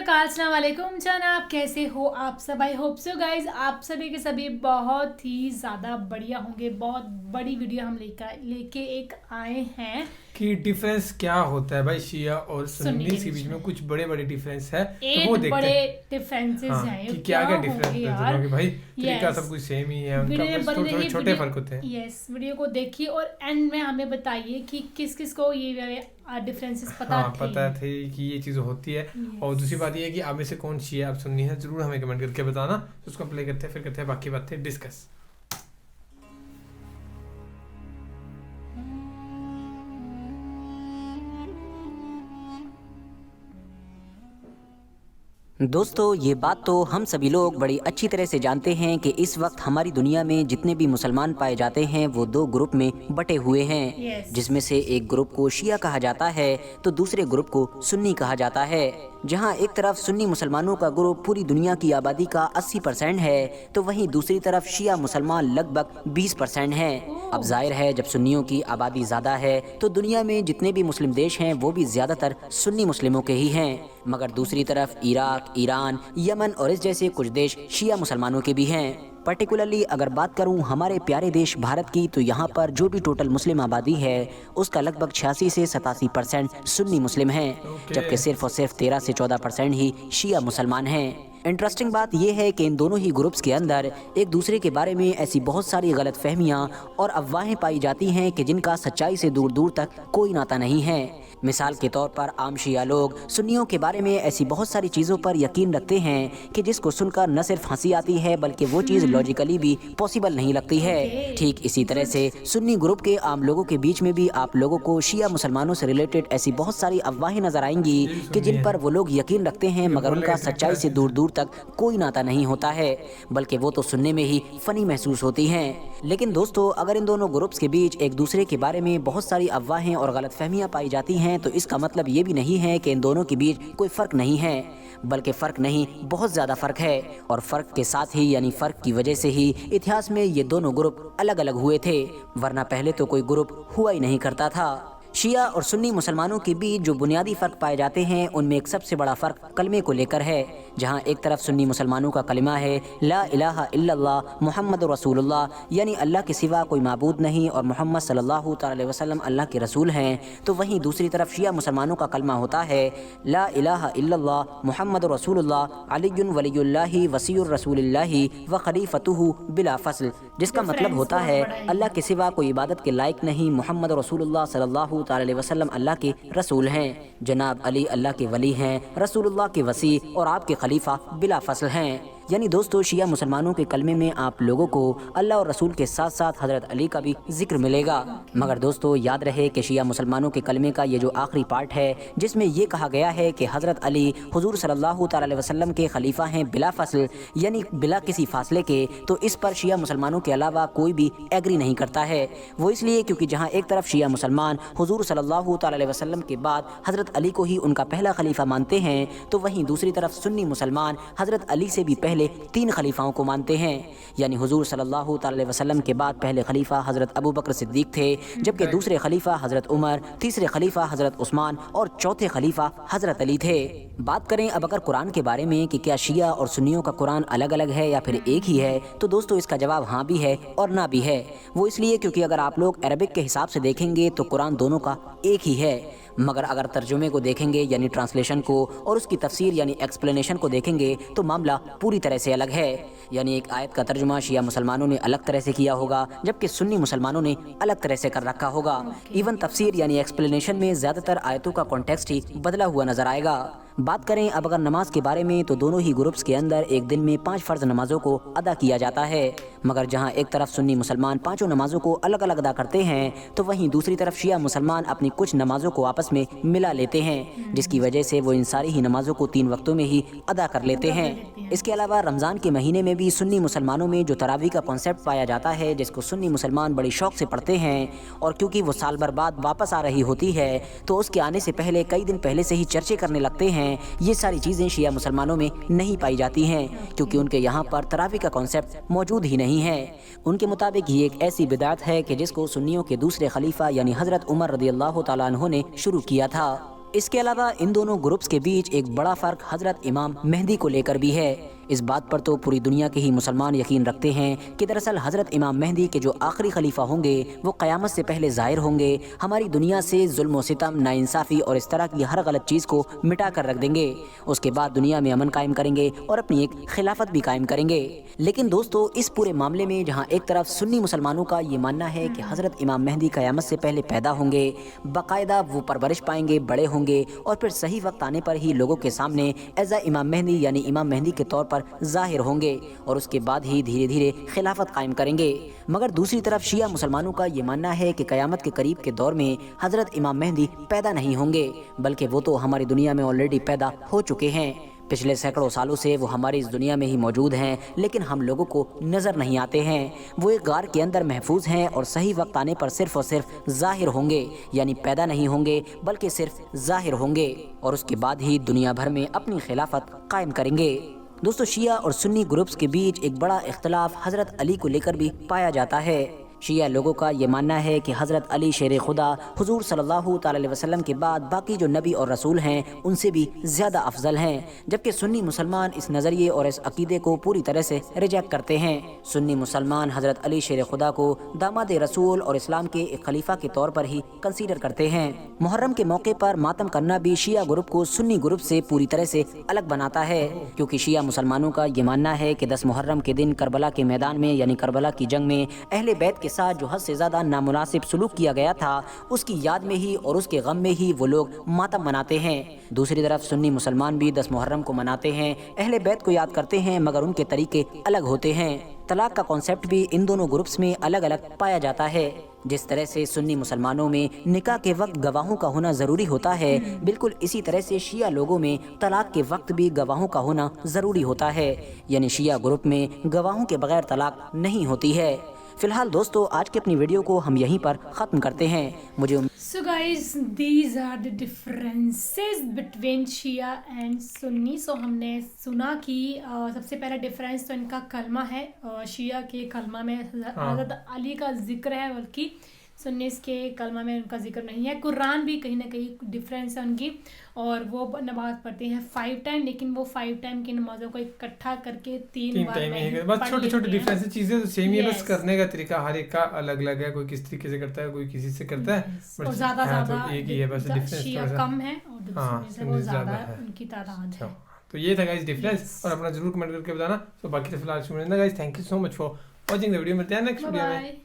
अकाल, अस्सलाम वालेकुम जनाब, कैसे हो आप सब। आई होप सो गाइज आप सभी के सभी बहुत ही ज़्यादा बढ़िया होंगे। बहुत बड़ी वीडियो हम लेके एक आए हैं कि डिफरेंस क्या होता है भाई शिया और सुन्नी सुन्नी के के बीच बीच में। में कुछ बड़े बड़े डिफरेंस है तो वो 8 देखते बड़े हैं। डिफरेंसेस हाँ हैं, कि क्या क्या क्या होंगे डिफरेंस है यार। दोनों के भाई। तरीका सब यस, कुछ सेम ही है उनका, वीडियो में बस बने थोड़े थोड़े रहिए। छोटे फर्क होते हैं। यस, वीडियो को देखिए और एंड में हमें बताइए कि किस किस को ये डिफरेंसेस पता हाँ थे। पता थे कि ये चीज़ होती है। और दूसरी बात ये है कि आप में से कौन शिया आप सुन्नी है, जरूर हमें कमेंट करके बताना। तो उसको प्ले करते हैं, फिर करते हैं बाकी बातें डिस्कस। दोस्तों, ये बात तो हम सभी लोग बड़ी अच्छी तरह से जानते हैं कि इस वक्त हमारी दुनिया में जितने भी मुसलमान पाए जाते हैं वो दो ग्रुप में बटे हुए हैं, Yes. जिसमें से एक ग्रुप को शिया कहा जाता है तो दूसरे ग्रुप को सुन्नी कहा जाता है। जहां एक तरफ सुन्नी मुसलमानों का ग्रुप पूरी दुनिया की आबादी का 80% है तो वहीं दूसरी तरफ शिया मुसलमान लगभग 20% हैं। अब जाहिर है जब सुन्नियों की आबादी ज़्यादा है तो दुनिया में जितने भी मुस्लिम देश हैं वो भी ज़्यादातर सुन्नी मुस्लिमों के ही हैं, मगर दूसरी तरफ इराक, ईरान, यमन और इस जैसे कुछ देश शिया मुसलमानों के भी हैं। पर्टिकुलरली अगर बात करूं हमारे प्यारे देश भारत की तो यहाँ पर जो भी टोटल मुस्लिम आबादी है उसका लगभग 86 से 87% सुन्नी मुस्लिम हैं, जबकि सिर्फ और सिर्फ 13 से 14% ही शिया मुसलमान हैं। इंटरेस्टिंग बात यह है कि इन दोनों ही ग्रुप्स के अंदर एक दूसरे के बारे में ऐसी बहुत सारी गलत फहमियाँ और अफवाहें पाई जाती हैं कि जिनका सच्चाई से दूर दूर तक कोई नाता नहीं है। मिसाल के तौर पर आम शिया लोग सुन्नियों के बारे में ऐसी बहुत सारी चीज़ों पर यकीन रखते हैं कि जिसको सुनकर न सिर्फ हंसी आती है बल्कि वो चीज़ लॉजिकली भी पॉसिबल नहीं लगती है। ठीक इसी तरह से सुन्नी ग्रुप के आम लोगों के बीच में भी आप लोगों को शिया मुसलमानों से रिलेटेड ऐसी बहुत सारी अफवाहें नजर आएंगी कि जिन पर वो लोग यकीन रखते हैं मगर उनका सच्चाई से दूर दूर तक कोई नाता नहीं होता है, बल्कि वो तो सुनने में ही फनी महसूस होती हैं। लेकिन दोस्तों, अगर इन दोनों ग्रुप्स के बीच एक दूसरे के बारे में बहुत सारी अफवाहें और गलत फहमियाँ पाई जाती हैं तो इसका मतलब ये भी नहीं है कि इन दोनों के बीच कोई फ़र्क नहीं है, बल्कि फ़र्क नहीं बहुत ज़्यादा फ़र्क है। और फ़र्क के साथ ही यानी फ़र्क की वजह से ही इतिहास में ये दोनों ग्रुप अलग अलग हुए थे, वरना पहले तो कोई ग्रुप हुआ ही नहीं करता था। शिया और सुन्नी मुसलमानों के बीच जो बुनियादी फ़र्क पाए जाते हैं उनमें एक सबसे बड़ा फ़र्क कलमे को लेकर है, जहां एक तरफ सुन्नी मुसलमानों का कलमा है ला इलाहा इल्लल्लाह मुहम्मद रसूलुल्लाह, यानी अल्लाह के सिवा कोई माबूद नहीं और मोहम्मद सल्लल्लाहु अलैहि वसल्लम अल्लाह के रसूल हैं। तो वहीं दूसरी तरफ शिया मुसलमानों का कलमा होता है ला इलाहा इल्लल्लाह मुहम्मद रसूलुल्लाह अलीयुन वलियुल्लाहि वसीयुर रसूलिल्लाहि व खलीफतुहु बिला फस्ल, जिसका मतलब होता है अल्लाह के सिवा कोई इबादत के लायक नहीं, मोहम्मद रसूलुल्लाह सल्लल्लाहु अलैहि वसल्लम अल्लाह के रसूल हैं, जनाब अली अल्लाह के वली हैं, रसूलुल्लाह के वसी और आपके खलीफा बिला फसल हैं। यानी दोस्तों, शिया मुसलमानों के कलमे में आप लोगों को अल्लाह और रसूल के साथ साथ हज़रत अली का भी जिक्र मिलेगा। मगर दोस्तों याद रहे कि शिया मुसलमानों के कलमे का ये जो आखिरी पार्ट है जिसमें ये कहा गया है कि हज़रत अली हुजूर सल्लल्लाहु अलैहि वसल्लम के खलीफा हैं बिला फसल, यानी बिला किसी फासले के, तो इस पर शिया मुसलमानों के अलावा कोई भी एग्री नहीं करता है। वो इसलिए क्योंकि जहाँ एक तरफ शिया मुसलमान हुजूर सल्लल्लाहु अलैहि वसल्लम के बाद हज़रत अली को ही उनका पहला खलीफा मानते हैं, तो वहीं दूसरी तरफ सुन्नी मुसलमान हज़रत अली से भी पहले 3 खलीफाओं को मानते हैं। यानी हुजूर सल्लल्लाहु अलैहि वसल्लम के बाद पहले खलीफा हज़रत अबू बकर सिद्दीक थे, जबकि दूसरे खलीफा हज़रत उमर, तीसरे खलीफा हज़रत उस्मान और चौथे खलीफा हज़रत अली थे। बात करें अब अगर कुरान के बारे में कि क्या शिया और सुन्नियों का कुरान अलग अलग है या फिर एक ही है, तो दोस्तों इसका जवाब हाँ भी है और ना भी है। वो इसलिए क्योंकि अगर आप लोग अरबिक के हिसाब से देखेंगे तो कुरान दोनों का एक ही है, मगर अगर तर्जुमे को देखेंगे यानी ट्रांसलेशन को और उसकी तफसीर यानी एक्सप्लेनेशन को देखेंगे तो मामला पूरी तरह से अलग है। यानी एक आयत का तर्जुमा शिया मुसलमानों ने अलग तरह से किया होगा जबकि सुन्नी मुसलमानों ने अलग तरह से कर रखा होगा। इवन तफसीर यानी एक्सप्लेनेशन में ज़्यादातर आयतों का कॉन्टेक्स्ट ही बदला हुआ नजर आएगा। बात करें अब अगर नमाज के बारे में तो दोनों ही ग्रुप्स के अंदर एक दिन में 5 फ़र्ज नमाजों को अदा किया जाता है, मगर जहां एक तरफ सुन्नी मुसलमान 5 नमाजों को अलग अलग अदा करते हैं तो वहीं दूसरी तरफ शिया मुसलमान अपनी कुछ नमाजों को आपस में मिला लेते हैं, जिसकी वजह से वो इन सारी ही नमाजों को 3 वक्तों में ही अदा कर लेते हैं। इसके अलावा रमज़ान के महीने में भी सुन्नी मुसलमानों में जो तरावी का कॉन्सेप्ट पाया जाता है जिसको सुन्नी मुसलमान बड़ी शौक से पढ़ते हैं, और क्योंकि वो साल भर बाद वापस आ रही होती है तो उसके आने से पहले कई दिन पहले से ही चर्चे करने लगते हैं। ये सारी चीज़ें शिया मुसलमानों में नहीं पाई जाती हैं क्योंकि उनके यहाँ पर तरावी का कॉन्सेप्ट मौजूद ही नहीं है। उनके मुताबिक ये एक ऐसी बिदात है कि जिसको सुन्नियों के दूसरे खलीफा यानी हज़रत उमर रज़ियल्लाहु ताला अन्हु ने शुरू किया था। इसके अलावा इन दोनों ग्रुप्स के बीच एक बड़ा फर्क हजरत इमाम मेहदी को लेकर भी है। इस बात पर तो पूरी दुनिया के ही मुसलमान यकीन रखते हैं कि दरअसल हजरत इमाम मेहदी के जो आखिरी खलीफा होंगे वो क़यामत से पहले ज़ाहिर होंगे, हमारी दुनिया से जुल्म व सितम, नाइंसाफ़ी और इस तरह की हर गलत चीज़ को मिटा कर रख देंगे। उसके बाद दुनिया में अमन कायम करेंगे और अपनी एक खिलाफत भी कायम करेंगे। लेकिन दोस्तों, इस पूरे मामले में जहाँ एक तरफ सुन्नी मुसलमानों का ये मानना है कि हजरत इमाम मेहदी क़यामत से पहले पैदा होंगे, बाकायदा वो परवरिश पाएंगे, बड़े होंगे और फिर सही वक्त आने पर ही लोगों के सामने एज़ इमाम मेहदी यानी इमाम मेहदी के तौर पर ज़ाहिर होंगे और उसके बाद ही धीरे धीरे खिलाफत कायम करेंगे। मगर दूसरी तरफ शिया मुसलमानों का ये मानना है कि क़यामत के करीब के दौर में हजरत इमाम मेहदी पैदा नहीं होंगे, बल्कि वो तो हमारी दुनिया में ऑलरेडी पैदा हो चुके हैं। पिछले सैकड़ों सालों से वो हमारी इस दुनिया में ही मौजूद हैं, लेकिन हम लोगों को नज़र नहीं आते हैं। वो एक गार के अंदर महफूज हैं और सही वक्त आने पर सिर्फ और सिर्फ ज़ाहिर होंगे, यानी पैदा नहीं होंगे बल्कि सिर्फ ज़ाहिर होंगे और उसके बाद ही दुनिया भर में अपनी खिलाफत कायम करेंगे। दोस्तों, शिया और सुन्नी ग्रुप्स के बीच एक बड़ा इख्तलाफ हज़रत अली को लेकर भी पाया जाता है। शिया लोगों का ये मानना है कि हज़रत अली शेर खुदा हुजूर सल्लल्लाहु अलैहि वसल्लम के बाद बाकी जो नबी और रसूल हैं उनसे भी ज़्यादा अफजल हैं, जबकि सुन्नी मुसलमान इस नज़रिए और इस अकीदे को पूरी तरह से रिजेक्ट करते हैं। सुन्नी मुसलमान हज़रत अली शेर खुदा को दामाद रसूल और इस्लाम के एक खलीफा के तौर पर ही कंसीडर करते हैं। मुहर्रम के मौके पर मातम करना भी शिया ग्रुप को सुन्नी ग्रुप से पूरी तरह से अलग बनाता है, क्योंकि शिया मुसलमानों का ये मानना है कि 10 मुहर्रम के दिन करबला के मैदान में यानी करबला की जंग में अहले बैत के साथ जो हद से ज्यादा नामुनासिब सलूक किया गया था उसकी याद में ही और उसके गम में ही वो लोग मातम मनाते हैं। दूसरी तरफ सुन्नी मुसलमान भी 10 मुहर्रम को मनाते हैं, अहले बैत को याद करते हैं, मगर उनके तरीके अलग होते हैं। तलाक का कॉन्सेप्ट भी इन दोनों ग्रुप्स में अलग अलग पाया जाता है। जिस तरह से सुन्नी मुसलमानों में निकाह के वक्त गवाहों का होना ज़रूरी होता है, बिल्कुल इसी तरह से शिया लोगों में तलाक के वक्त भी गवाहों का होना ज़रूरी होता है, यानी शिया ग्रुप में गवाहों के बगैर तलाक नहीं होती है। फिलहाल दोस्तों, आज की अपनी वीडियो को हम यहीं पर ख़त्म करते हैं। मुझे So guys, these are the differences between Shia and Sunni. So हमने सुना कि सबसे पहला डिफरेंस तो इनका कलमा है। शिया के कलमा में हज़रत अली का जिक्र है, बल्कि सुन्नीस के कलमा में उनका जिक्र नहीं है। कुरान भी कहीं ना कहीं डिफरेंस है उनकी, और वो नमाज पढ़ते हैं 5 टाइम, लेकिन वो 5 टाइम की नमाजों को इकट्ठा करके 3 बार में बस छोटे छोटे डिफरेंस, चीजें तो सेम ही है, बस करने का तरीका हर एक का अलग अलग है। कोई किस तरीके से करता है, कोई किसी से करता है, और ज्यादा एक ही है बस डिफरेंस। शिया कम है और वो ज्यादा है, उनकी तादाद है। तो ये था गाइस डिफरेंस, और अपना जरूर कमेंट करके बताना। तो बाकी तो फिलहाल guys, thank you so much for watching the video. मिलते हैं नेक्स्ट वीडियो में।